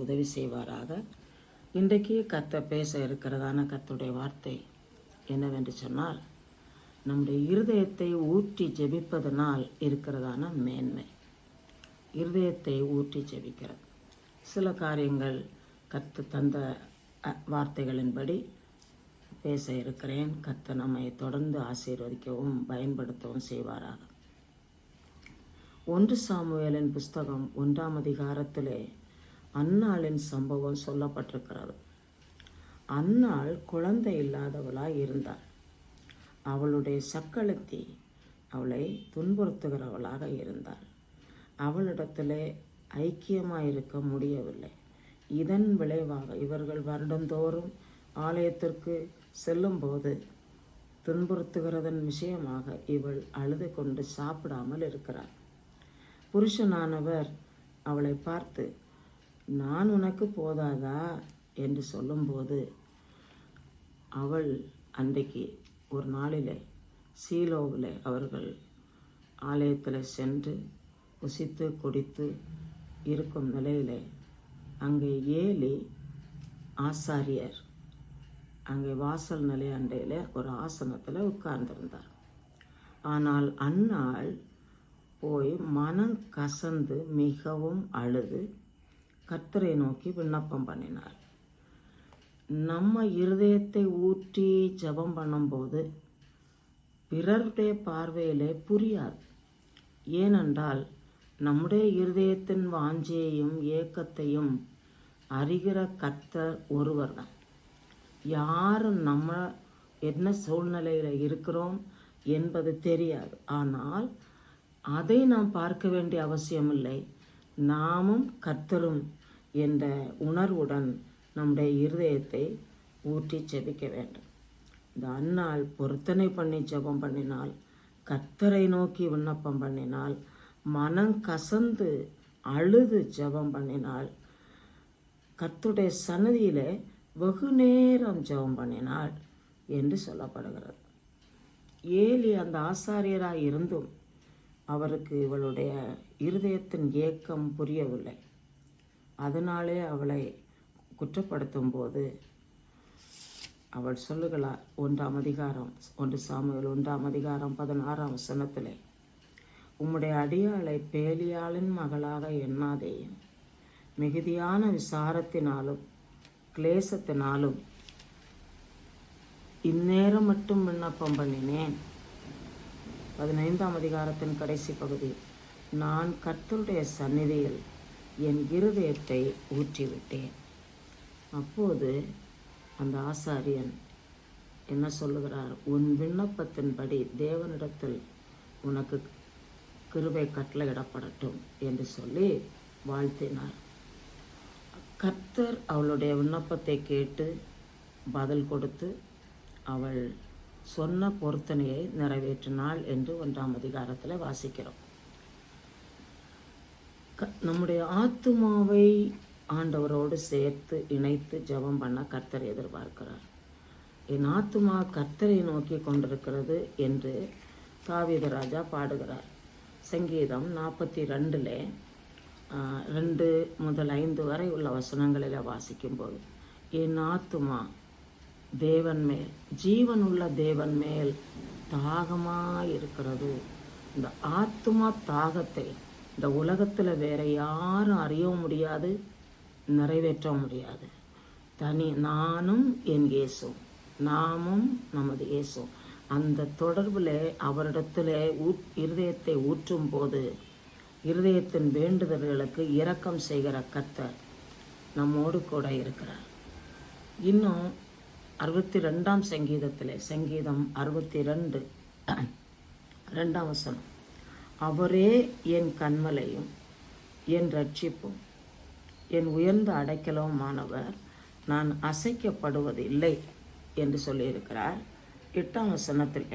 உதவி செய்வாராக. இன்றைக்கு கர்த்தர் பேச இருக்கிறதான கர்த்தருடைய வார்த்தை என்னவென்று சொன்னால், நம்முடைய இருதயத்தை ஊற்றி ஜெபிப்பதனால் இருக்கிறதான மேன்மை. இருதயத்தை ஊற்றி ஜெபிக்கிறது. சில காரியங்கள் கர்த்தர் தந்த வார்த்தைகளின்படி பேச இருக்கிறேன். கர்த்தர் நம்மை தொடர்ந்து ஆசீர்வதிக்கவும் பயன்படுத்தவும் செய்வாராக. 1 சாமுவேலின் புஸ்தகம் 1ஆம் அதிகாரத்திலே அன்னாளின் சம்பவம் சொல்லப்பட்டிருக்கிறது. அன்னாள் குழந்தை இல்லாதவளாய் இருந்தாள். அவளுடைய சக்களத்தி அவளை துன்புறுத்துகிறவளாக இருந்தாள். அவளிடத்திலே ஐக்கியமாயிருக்க முடியவில்லை. இதன் விளைவாக இவர்கள் வருடந்தோறும் ஆலயத்திற்கு செல்லும்போது துன்புறுத்துகிறதன் விஷயமாக இவள் அழுது கொண்டு சாப்பிடாமல் இருக்கிறாள். புருஷனானவர் அவளை பார்த்து, நான் உனக்கு போதாதா என்று சொல்லும்போது, அவள் அன்றைக்கு ஒரு நாளிலே சீலோவில் அவர்கள் ஆலயத்தில் சென்று புசித்து குடித்து இருக்கும் நிலையிலே அங்கே ஏலி ஆசாரியர் அங்கே வாசல் நிலை அண்டையில் ஒரு ஆசனத்தில் உட்கார்ந்திருந்தார். ஆனால் அன்னாள் போய் மனம் கசந்து மிகவும் அழுது கர்த்தரை நோக்கி விண்ணப்பம் பண்ணினார். நம்ம இருதயத்தை ஊற்றி ஜெபம் பண்ணும்போது பிறருடைய பார்வையிலே புரியாது. ஏனென்றால் நம்முடைய இருதயத்தின் வாஞ்சையையும் ஏக்கத்தையும் அறிகிற கர்த்தர் ஒருவர் தான். யாரும் நம்ம என்ன சூழ்நிலையில் இருக்கிறோம் என்பது தெரியாது. ஆனால் அதை நாம் பார்க்க வேண்டிய அவசியமில்லை. நாமும் கர்த்தரும் என்ற உணர்வுடன் நம்முடைய இருதயத்தை ஊற்றி ஜெபிக்க வேண்டும். இந்த அன்னாள் பொருத்தனை பண்ணி ஜெபம் பண்ணினால், கர்த்தரை நோக்கி விண்ணப்பம் பண்ணினால், மனம் கசந்து அழுது ஜெபம் பண்ணினால், கர்த்தருடைய சன்னதியிலே வெகு நேரம் ஜெபம் பண்ணினாள் என்று சொல்லப்படுகிறது. ஏலி அந்த ஆசாரியராக இருந்தும் அவருக்கு இவளுடைய இருதயத்தின் ஏக்கம் புரியவில்லை. அதனாலே அவளை குற்றப்படுத்தும் போது அவள் சொல்லுகிறாள். 1ஆம் அதிகாரம் 1 சாமுவேல் 1ஆம் அதிகாரம் 16ஆம் வசனத்திலே, உம்முடைய அடியாளை பேலியாளின் மகளாக எண்ணாதேயும், மிகுதியான விசாரத்தினாலும் கிளேசத்தினாலும் இந்நேரம் மட்டும் விண்ணப்பம் பண்ணினேன். 15ஆம் அதிகாரத்தின் கடைசி பகுதி, நான் கர்த்தருடைய சந்நிதியில் என் இருதயத்தை ஊற்றிவிட்டேன். அப்போது அந்த ஆசாரியன் என்ன சொல்லுகிறார்? உன் விண்ணப்பத்தின்படி தேவனிடத்தில் உனக்கு கிருபை கட்டளையிடப்படட்டும் என்று சொல்லி வாழ்த்தினார். கர்த்தர் அவளுடைய விண்ணப்பத்தை கேட்டு பதில் கொடுத்து அவள் சொன்ன பொருத்தனையை நிறைவேற்றினாள் என்று 1ஆம் அதிகாரத்தில் வாசிக்கிறோம். நம்முடைய ஆத்துமாவை ஆண்டவரோடு சேர்த்து இணைத்து ஜெபம் பண்ண கர்த்தர் எதிர்பார்க்கிறார். என் ஆத்துமா கர்த்தரை நோக்கி கொண்டிருக்கிறது என்று தாவீது ராஜா பாடுகிறார். சங்கீதம் 42 2 முதல் 5 வரை உள்ள வசனங்களில் வாசிக்கும்போது, என் ஆத்துமா தேவன் மேல், ஜீவனுள்ள தேவன் மேல் தாகமாயிருக்கிறது. இந்த ஆத்துமா தாகத்தை இந்த உலகத்தில் வேற யாரும் அறியவும் முடியாது, நிறைவேற்ற முடியாது. நானும் என் இயேசுவும், நாமும் நமது இயேசுவும் அந்த தொடர்பில் அவரிடத்தில் இருதயத்தை ஊற்றும் போது இருதயத்தின் வேண்டுதல்களுக்கு இரக்கம் செய்கிற கர்த்தர் நம்மோடு கூட இருக்கிறார். இன்னும் 62ஆம் சங்கீதத்தில், சங்கீதம் 62 2ஆம் வசனம், அவரே என் கன்மலையும் என் ரட்சிப்பும் என் உயர்ந்த அடைக்கலவுமானவர், நான் அசைக்கப்படுவது இல்லை என்று சொல்லியிருக்கிறார். 8ஆம் வசனத்தில்,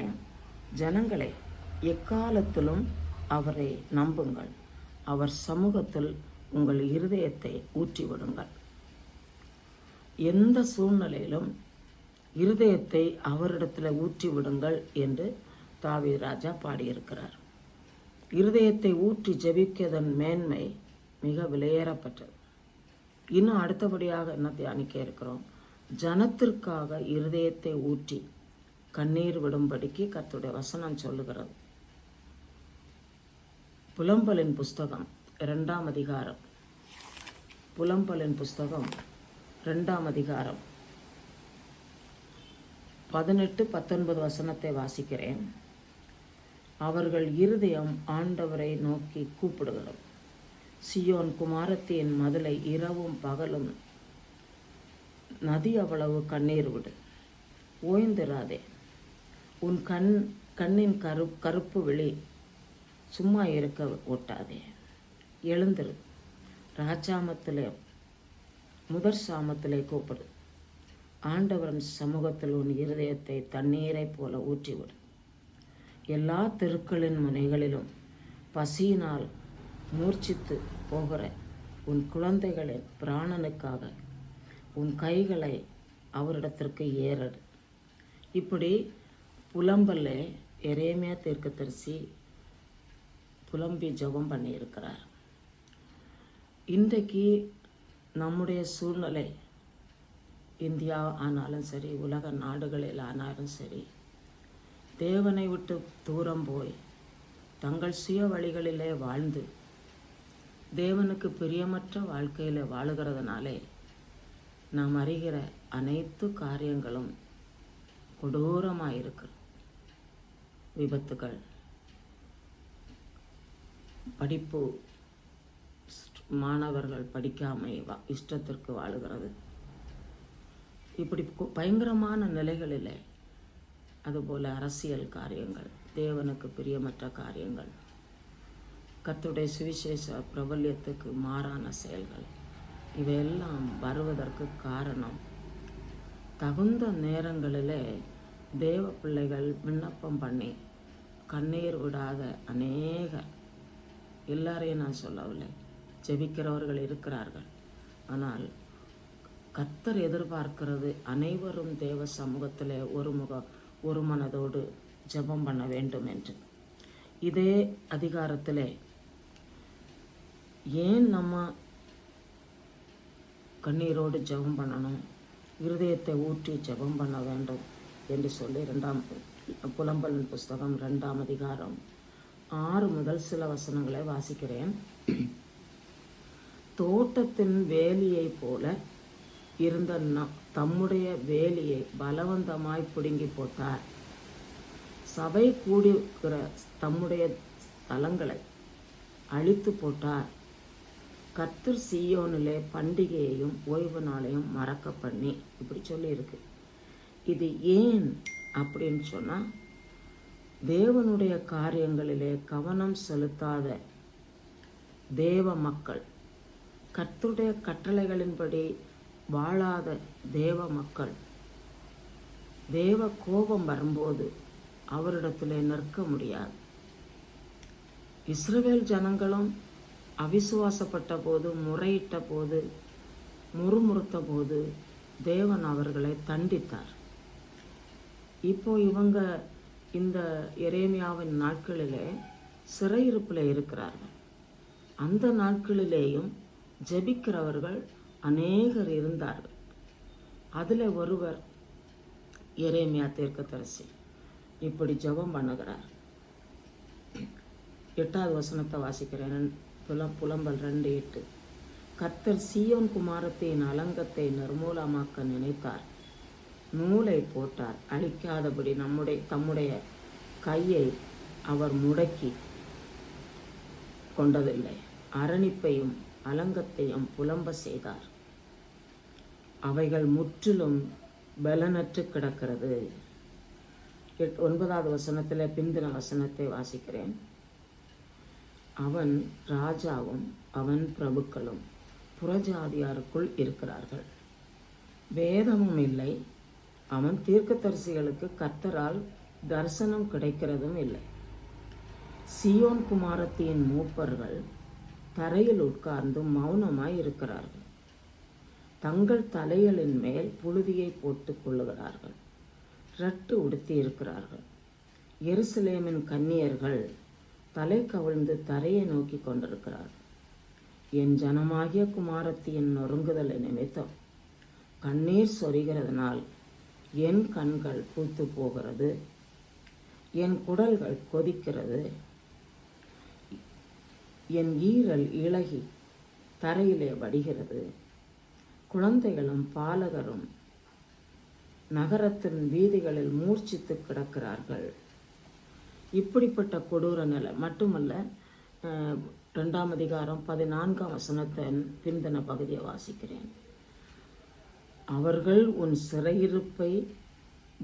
ஜனங்களை எக்காலத்திலும் அவரை நம்புங்கள், அவர் சமூகத்தில் உங்கள் இருதயத்தை ஊற்றிவிடுங்கள். எந்த சூழ்நிலையிலும் இருதயத்தை அவரிடத்தில் ஊற்றி விடுங்கள் என்று தாவீது ராஜா பாடியிருக்கிறார். இருதயத்தை ஊற்றி ஜெபிக்கதன் மேன்மை மிக விலையேறப்பட்டது. இன்னும் அடுத்தபடியாக என்ன தியானிக்க இருக்கிறோம்? ஜனத்திற்காக இருதயத்தை ஊற்றி கண்ணீர் விடும்படிக்கு கர்த்தருடைய வசனம் சொல்லுகிறது. புலம்பலின் புஸ்தகம் 2ஆம் அதிகாரம், புலம்பலின் புஸ்தகம் 2ஆம் அதிகாரம் 18-19 வசனத்தை வாசிக்கிறேன். அவர்கள் இருதயம் ஆண்டவரை நோக்கி கூப்பிடுகிறது. சியோன் குமாரத்தியின் மதிலை இரவும் பகலும் நதி அவ்வளவு கண்ணீர் விடு, ஓய்ந்திராதே. உன் கண்ணின் கருப்பு விழி சும்மா இருக்க ஒட்டாதே. எழுந்திரு, ராஜாமத்திலே முதற் சாமத்திலே கூப்பிடு. ஆண்டவரின் சமூகத்தில் உன் இருதயத்தை தண்ணீரை போல ஊற்றிவிடு. எல்லா தெருக்களின் முனைகளிலும் பசியினால் மூர்ச்சித்து போகிற உன் குழந்தைகளின் பிராணனுக்காக உன் கைகளை அவரிடத்திற்கு ஏறடு. இப்படி புலம்பல்ல எரேமியா தீர்க்கதரிசி புலம்பி ஜெபம் பண்ணியிருக்கிறார். இன்றைக்கு நம்முடைய சூழ்நிலை இந்தியா ஆனாலும் சரி, உலக நாடுகளில் ஆனாலும் சரி, தேவனை விட்டு தூரம் போய் தங்கள் சுய வழிகளிலே வாழ்ந்து தேவனுக்கு பிரியமற்ற வாழ்க்கையில் வாழுகிறதுனாலே நாம் அறிகிற அனைத்து காரியங்களும் கொடூரமாக இருக்கு. விபத்துகள், படிப்பு, மாணவர்கள் படிக்காமை இஷ்டத்திற்கு வாழுகிறது. இப்படி பயங்கரமான நிலைகளில், அதுபோல் அரசியல் காரியங்கள், தேவனுக்கு பிரியமற்ற காரியங்கள், கர்த்தருடைய சுவிசேஷ பிரபல்யத்துக்கு மாறான செயல்கள், இவையெல்லாம் வருவதற்கு காரணம் தகுந்த நேரங்களில் தேவ பிள்ளைகள் விண்ணப்பம் பண்ணி கண்ணீர் விடாத அநேகர், எல்லாரையும் நான் சொல்லவில்லை, ஜெபிக்கிறவர்கள் இருக்கிறார்கள். ஆனால் கர்த்தர் எதிர்பார்க்கிறது அனைவரும் தேவ சமூகத்தில் ஒரு மனதோடு ஜெபம் பண்ண வேண்டும் என்று. இதே அதிகாரத்தில் ஏன் நம்ம கண்ணீரோடு ஜெபம் பண்ணணும், இருதயத்தை ஊற்றி ஜெபம் பண்ண வேண்டும் என்று சொல்லி புலம்பலின் புஸ்தகம் 2ஆம் அதிகாரம் 6 முதல் சில வசனங்களை வாசிக்கிறேன். தோட்டத்தின் வேலியை போல இருந்த தம்முடைய வேலியை பலவந்தமாய் பிடுங்கி போட்டார். சபை கூடியிருக்கிற தம்முடைய ஸ்தலங்களை அழித்து போட்டார். கர்த்தர் சீயோனிலே பண்டிகையையும் ஓய்வு நாளையும் மறக்க பண்ணி, இப்படி சொல்லியிருக்கு. இது ஏன் அப்படின்னு சொன்னால், தேவனுடைய காரியங்களிலே கவனம் செலுத்தாத தேவ மக்கள், கர்த்தருடைய கட்டளைகளின்படி வாழாத தேவ மக்கள், தேவ கோபம் வரும்போது அவரிடத்திலே நிற்க முடியாது. இஸ்ரவேல் ஜனங்களும் அவிசுவாசப்பட்ட போது, முறையிட்ட போது, முறுமுறுத்த போது தேவன் அவர்களை தண்டித்தார். இப்போ இவங்க இந்த எரேமியாவின் நாட்களிலே சிறையிருப்பில் இருக்கிறார்கள். அந்த நாட்களிலேயும் ஜெபிக்கிறவர்கள் அநேகர் இருந்தார்கள். அதில் ஒருவர் எரேமியா தீர்க்கதரிசி இப்படி ஜெபம் பண்ணுகிறார். 8வது வசனத்தை வாசிக்கிறேன். புலம்பல் 2:8. கர்த்தர் சீயோன் குமாரத்தின் அலங்கத்தை நிர்மூலமாக்க நினைத்தார், நூலை போட்டார், அழிக்காதபடி தம்முடைய கையை அவர் முடக்கி கொண்டதில்லை. அரணிப்பையும் அலங்கத்தையும் புலம்ப செய்தார், அவைகள் முற்றிலும் பலனற்று கிடக்கிறது. 9வது வசனத்தில் பிந்தின வசனத்தை வாசிக்கிறேன். அவன் ராஜாவும் அவன் பிரபுக்களும் புறஜாதியாருக்குள் இருக்கிறார்கள், வேதமும் இல்லை. அவன் தீர்க்கதரிசிகளுக்கு கர்த்தரால் தரிசனம் கிடைக்கிறதும் இல்லை. சீயோன் குமாரத்தியின் மூப்பர்கள் தரையில் உட்கார்ந்து மௌனமாய் இருக்கிறார்கள், தங்கள் தலைகளின் மேல் புழுதியை போட்டுக் கொள்ளுகிறார்கள், ரட்டு உடுத்தி இருக்கிறார்கள். எருசலேமின் கன்னியர்கள் தலை கவிழ்ந்து தரையை நோக்கி கொண்டிருக்கிறார்கள். என் ஜனமாகிய குமாரத்தியின் நொறுங்குதலை நிமித்தம் கண்ணீர் சொரிகிறதுனால் என் கண்கள் பூத்து போகிறது, என் குடல்கள் கொதிக்கிறது, என் ஈரல் இளகி தரையிலே வடிகிறது. குழந்தைகளும் பாலகரும் நகரத்தின் வீதிகளில் மூர்ச்சித்து கிடக்கிறார்கள். இப்படிப்பட்ட கொடூர நிலை மட்டுமல்ல, 2ஆம் அதிகாரம் 14ஆம் வசனத்தின் பிந்தின பகுதியை வாசிக்கிறேன். அவர்கள் உன் சிறையிருப்பை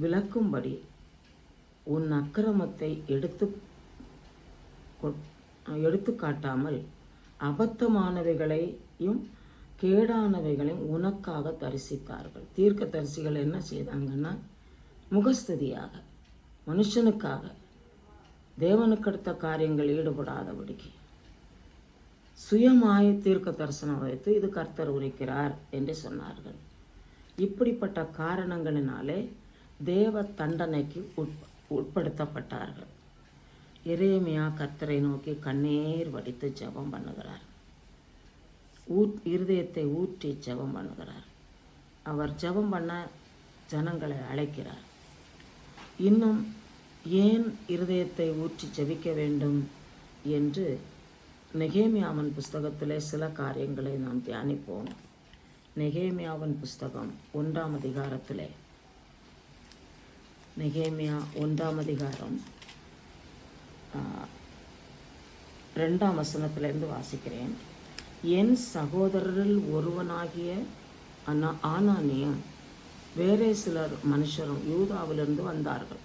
விளக்கும்படி உன் அக்கிரமத்தை எடுத்து காட்டாமல் அபத்தமானவைகளையும் கேடானவைகளையும் உனக்காக தரிசித்தார்கள். தீர்க்க தரிசிகள் என்ன செய்தாங்கன்னா, முகஸ்துதியாக மனுஷனுக்காக தேவனுக்கு அடுத்த காரியங்கள் ஈடுபடாதபடிக்கு சுயமாய் தீர்க்க தரிசனம் வைத்து இது கர்த்தர் உரைக்கிறார் என்று சொன்னார்கள். இப்படிப்பட்ட காரணங்களினாலே தேவ தண்டனைக்கு உட்படுத்தப்பட்டார்கள். எரேமியா கர்த்தரை நோக்கி கண்ணீர் வடித்து ஜெபம் பண்ணுகிறார். இருதயத்தை ஊற்றி ஜெபம் பண்ணுகிறார். அவர் ஜெபம் பண்ண ஜனங்களை அழைக்கிறார். இன்னும் ஏன் இருதயத்தை ஊற்றி ஜெபிக்க வேண்டும் என்று நெகேமியாவின் புஸ்தகத்திலே சில காரியங்களை நாம் தியானிப்போம். நெகேமியாவின் புஸ்தகம் 1ஆம் அதிகாரத்திலே, நெகேமியா 1ஆம் அதிகாரம் 2ஆம் வசனத்திலிருந்து வாசிக்கிறேன். என் சகோதரரில் ஒருவனாகிய ஆனானியும் வேறே சிலர் மனுஷரும் யூதாவிலிருந்து வந்தார்கள்.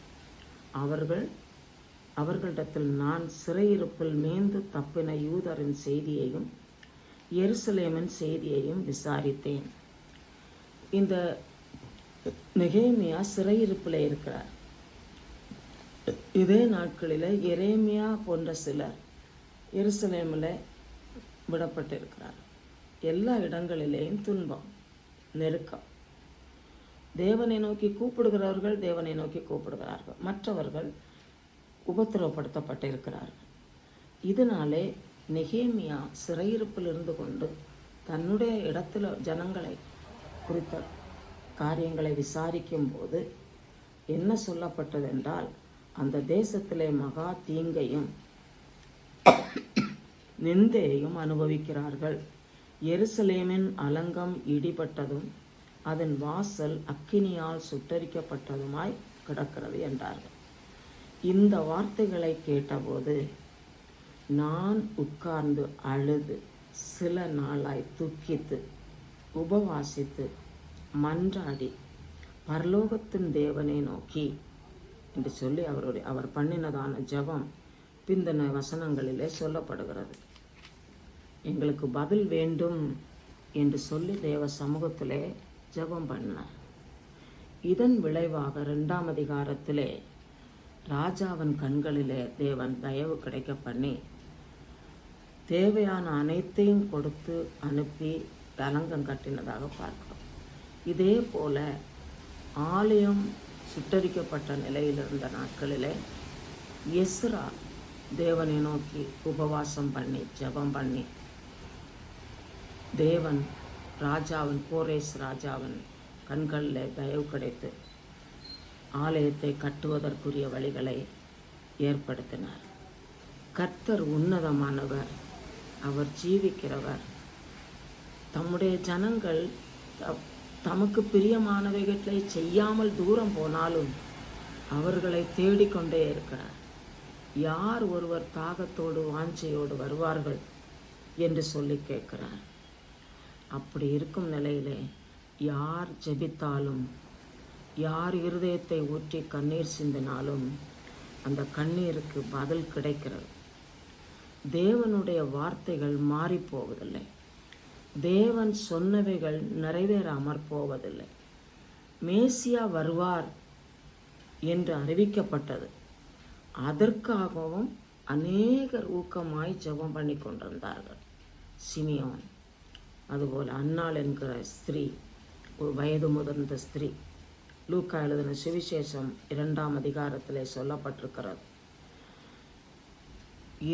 அவர்களிடத்தில் நான் சிறையிருப்பில் மேய்ந்து தப்பின யூதரின் செய்தியையும் எருசலேமின் செய்தியையும் விசாரித்தேன். இந்த நெகேமியா சிறையிருப்பில் இருக்கிறார். இதே நாட்களில் எரேமியா போன்ற சிலர் எருசலேமில் விடப்பட்டிருக்கிறார். எல்லா இடங்களிலேயும் துன்பம், நெருக்கம். தேவனை நோக்கி கூப்பிடுகிறவர்கள் தேவனை நோக்கி கூப்பிடுகிறார்கள், மற்றவர்கள் உபத்திரவப்படுத்தப்பட்டிருக்கிறார்கள். இதனாலே நெகேமியா சிறையிருப்பில் இருந்து கொண்டு தன்னுடைய இடத்துல ஜனங்களை குறித்த காரியங்களை விசாரிக்கும் போது என்ன சொல்லப்பட்டது என்றால், அந்த தேசத்திலே மகா தீங்கையும் நிந்தையையும் அனுபவிக்கிறார்கள். எருசலேமின் அலங்கம் இடிபட்டதும் அதன் வாசல் அக்கினியால் சுட்டரிக்கப்பட்டதுமாய் கிடக்கிறது என்றார்கள். இந்த வார்த்தைகளை கேட்டபோது நான் உட்கார்ந்து அழுது சில நாளாய் துக்கித்து உபவாசித்து மன்றாடி பரலோகத்தின் தேவனை நோக்கி என்று சொல்லி அவர் பண்ணினதான ஜெபம் பிந்தின வசனங்களிலே சொல்லப்படுகிறது. எங்களுக்கு பதில் வேண்டும் என்று சொல்லி தேவ சமூகத்திலே ஜெபம் பண்ணார். இதன் விளைவாக 2ஆம் அதிகாரத்திலே ராஜாவின் கண்களிலே தேவன் தயவு கிடைக்க பண்ணி தேவையான அனைத்தையும் கொடுத்து அனுப்பி அலங்கம் கட்டினதாக பார்க்கிறோம். இதே போல ஆலயம் சுட்டரிக்கப்பட்ட நிலையில் இருந்த நாட்களிலே எஸ்ரா தேவனை நோக்கி உபவாசம் பண்ணி ஜெபம் பண்ணி தேவன் கோரேஸ் ராஜாவின் கண்களில் தயவு கிடைத்து ஆலயத்தை கட்டுவதற்குரிய வழிகளை ஏற்படுத்தினார். கர்த்தர் உன்னதமானவர், அவர் ஜீவிக்கிறவர். தம்முடைய ஜனங்கள் தமக்கு பிரியமானவைகளை செய்யாமல் தூரம் போனாலும் அவர்களை தேடிக்கொண்டே இருக்கிறார். யார் ஒருவர் தாகத்தோடு வாஞ்சையோடு வருவார்கள் என்று சொல்லி கேட்கிறார். அப்படி இருக்கும் நிலையிலே யார் ஜெபித்தாலும், யார் இருதயத்தை ஊற்றி கண்ணீர் சிந்தினாலும் அந்த கண்ணீருக்கு பதில் கிடைக்கிறது. தேவனுடைய வார்த்தைகள் மாறி போவதில்லை. தேவன் சொன்னவைகள் நிறைவேறாமற் போவதில்லை. மேசியா வருவார் என்று அறிவிக்கப்பட்டது. அதற்காகவும் அநேகர் ஊக்கமாய் ஜெபம் பண்ணி கொண்டிருந்தார்கள். சிமியோன், அதுபோல் அன்னாள் என்கிற ஸ்திரீ, ஒரு வயது முதிர்ந்த ஸ்திரீ. லூக்கா எழுதின சுவிசேஷம் 2ஆம் அதிகாரத்திலே சொல்லப்பட்டிருக்கிறது.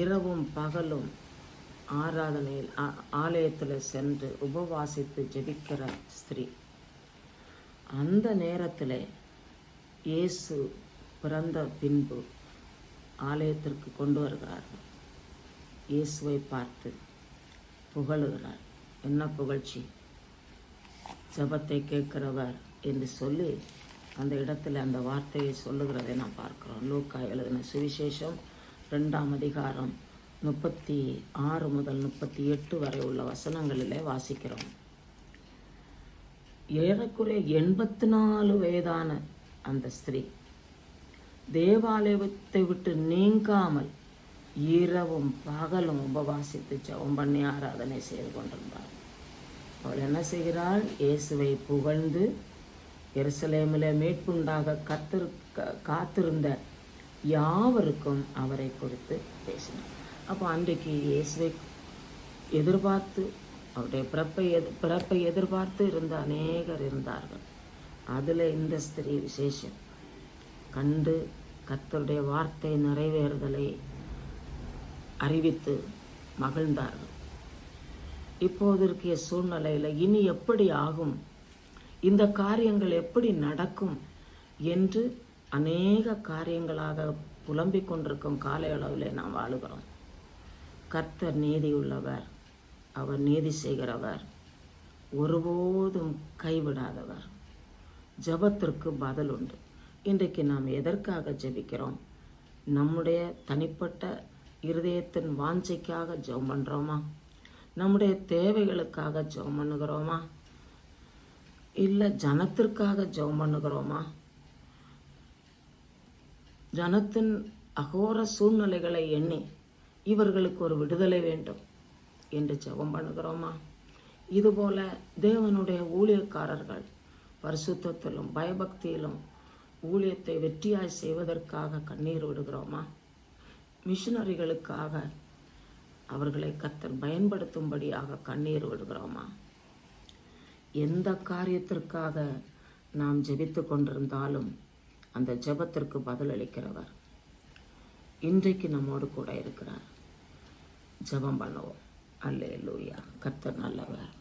இரவும் பகலும் ஆராதனையில் ஆலயத்தில் சென்று உபவாசித்து ஜெபிக்கிற ஸ்திரீ. அந்த நேரத்தில் இயேசு பிறந்த பின்பு ஆலயத்திற்கு கொண்டு வருகிறார்கள். இயேசுவை பார்த்து புகழுகிறார். என்ன புகழ்ச்சி! ஜெபத்தை கேட்கிறவர் என்று சொல்லி அந்த இடத்துல அந்த வார்த்தையை சொல்லுகிறதை நாம் பார்க்கிறோம். லூக்கா எழுதின சுவிசேஷம் 2ஆம் அதிகாரம் 36 முதல் 38 வரை உள்ள வசனங்களிலே வாசிக்கிறோம். ஏறக்குறைய 84 வயதான அந்த ஸ்திரீ தேவாலயத்தை விட்டு நீங்காமல் இரவும் பகலும் உபவாசித்து ஜெபம் பண்ணி ஆராதனை செய்து கொண்டிருந்தார். அவள் என்ன செய்கிறாள்? இயேசுவை புகழ்ந்து எருசலேமிலே மீட்புண்டாக காத்திருந்த யாவருக்கும் அவரை குறித்து பேசினார். அப்போ அன்றைக்கு இயேசுவை எதிர்பார்த்து அவருடைய பிறப்பை எதிர்பார்த்து இருந்த அநேகர் இருந்தார்கள். அதில் இந்த ஸ்திரீ விசேஷம் கண்டு கர்த்தருடைய வார்த்தை நிறைவேறுதலை அறிவித்து மகிழ்ந்தார்கள். இப்போது இருக்கிய சூழ்நிலையில் இனி எப்படி ஆகும், இந்த காரியங்கள் எப்படி நடக்கும் என்று அநேக காரியங்களாக புலம்பிக் கொண்டிருக்கும் கால அளவில் நாம் வாழுகிறோம். கர்த்தர் நீதி உள்ளவர், அவர் நீதி செய்கிறவர், ஒருபோதும் கைவிடாதவர். ஜெபத்திற்கு பதில் உண்டு. இன்றைக்கு நாம் எதற்காக ஜெபிக்கிறோம்? நம்முடைய தனிப்பட்ட இருதயத்தின் வாஞ்சைக்காக ஜெபம் பண்ணுறோமா? நம்முடைய தேவைகளுக்காக ஜெபம் பண்ணுகிறோமா? இல்லை ஜனத்திற்காக ஜெபம் பண்ணுகிறோமா? ஜனத்தின் அகோர சூழ்நிலைகளை எண்ணி இவர்களுக்கு ஒரு விடுதலை வேண்டும் என்று ஜெபம் பண்ணுகிறோமா? இதுபோல தேவனுடைய ஊழியக்காரர்கள் பரிசுத்தத்திலும் பயபக்தியிலும் ஊழியத்தை வெற்றியாய் செய்வதற்காக கண்ணீர் விடுகிறோமா? மிஷனரிகளுக்காக அவர்களை கர்த்தர் பயன்படுத்தும்படியாக கண்ணீர் விடுகிறோமா? எந்த காரியத்திற்காக நாம் ஜெபித்து கொண்டிருந்தாலும் அந்த ஜெபத்திற்கு பதிலளிக்கிறவர் இன்றைக்கு நம்மோடு கூட இருக்கிறார். ஜெபம் பண்ணுவோம். அல்லேலூயா. கர்த்தர் நல்லவர்.